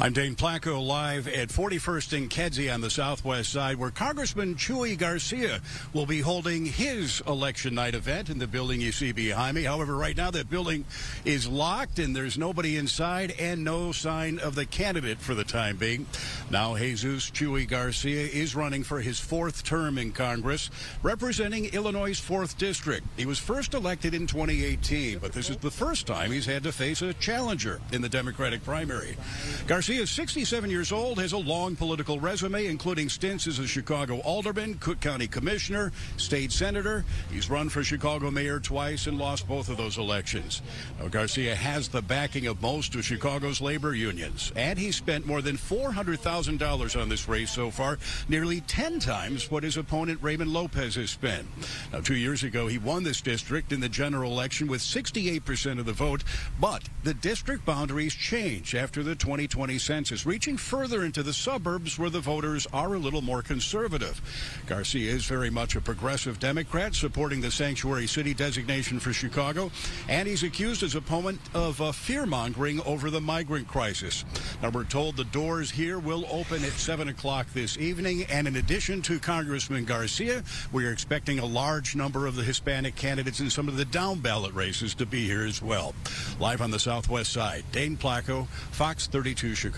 I'm Dane Placco, live at 41st and Kedzie on the southwest side, where Congressman Chuy Garcia will be holding his election night event in the building you see behind me. However, right now that building is locked and there's nobody inside and no sign of the candidate for the time being. Now Jesus Chuy Garcia is running for his fourth term in Congress, representing Illinois' 4th District. He was first elected in 2018, but this is the first time he's had to face a challenger in the Democratic primary. Garcia is 67 years old, has a long political resume, including stints as a Chicago alderman, Cook County commissioner, state senator. He's run for Chicago mayor twice and lost both of those elections. Now, Garcia has the backing of most of Chicago's labor unions, and he's spent more than $400,000 on this race so far, nearly 10 times what his opponent Raymond Lopez has spent. Now, 2 years ago, he won this district in the general election with 68% of the vote, but the district boundaries changed after the 2020 census, reaching further into the suburbs where the voters are a little more conservative. Garcia is very much a progressive Democrat, supporting the sanctuary city designation for Chicago, and he's accused his opponent of fear-mongering over the migrant crisis. Now, we're told the doors here will open at 7 o'clock this evening, and in addition to Congressman Garcia, we are expecting a large number of the Hispanic candidates in some of the down-ballot races to be here as well. Live on the southwest side, Dane Placco, Fox 32 Chicago.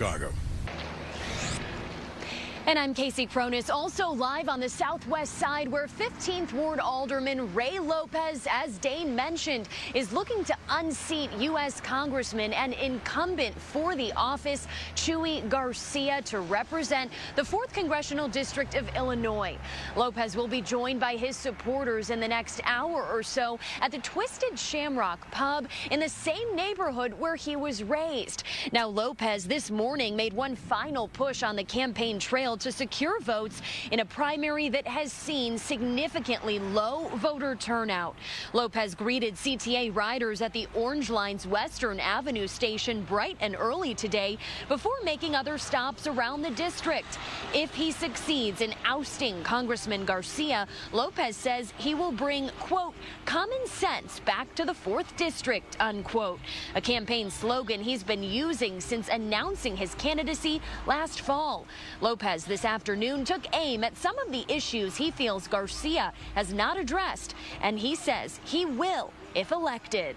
And I'm Casey Cronus, also live on the southwest side, where 15th Ward Alderman Ray Lopez, as Dane mentioned, is looking to unseat U.S. Congressman and incumbent for the office, Chuy Garcia, to represent the 4th Congressional District of Illinois. Lopez will be joined by his supporters in the next hour or so at the Twisted Shamrock Pub in the same neighborhood where he was raised. Now, Lopez this morning made one final push on the campaign trail to secure votes in a primary that has seen significantly low voter turnout. Lopez greeted CTA riders at the Orange Line's Western Avenue station bright and early today before making other stops around the district. If he succeeds in ousting Congressman Garcia, Lopez says he will bring, quote, common sense back to the 4th District, unquote, a campaign slogan he's been using since announcing his candidacy last fall. Lopez this afternoon took aim at some of the issues he feels Garcia has not addressed, and he says he will if elected.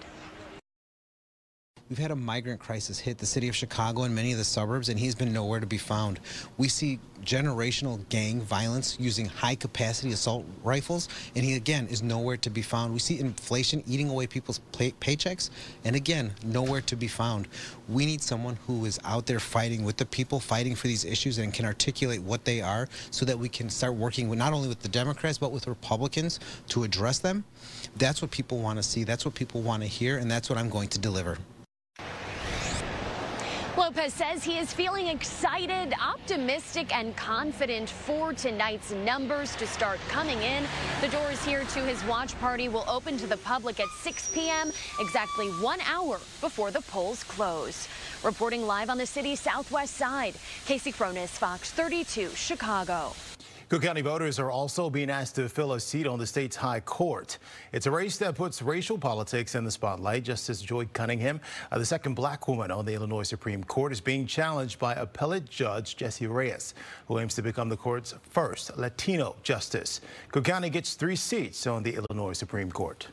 We've had a migrant crisis hit the city of Chicago and many of the suburbs, and he's been nowhere to be found. We see generational gang violence using high-capacity assault rifles, and he, again, is nowhere to be found. We see inflation eating away people's paychecks, and, again, nowhere to be found. We need someone who is out there fighting with the people, fighting for these issues, and can articulate what they are so that we can start working with not only with the Democrats but with Republicans to address them. That's what people want to see. That's what people want to hear, and that's what I'm going to deliver. Lopez says he is feeling excited, optimistic, and confident for tonight's numbers to start coming in. The doors here to his watch party will open to the public at 6 p.m., exactly 1 hour before the polls close. Reporting live on the city's southwest side, Casey Cronus, Fox 32, Chicago. Cook County voters are also being asked to fill a seat on the state's high court. It's a race that puts racial politics in the spotlight. Justice Joy Cunningham, the second black woman on the Illinois Supreme Court, is being challenged by appellate judge Jesse Reyes, who aims to become the court's first Latino justice. Cook County gets 3 seats on the Illinois Supreme Court.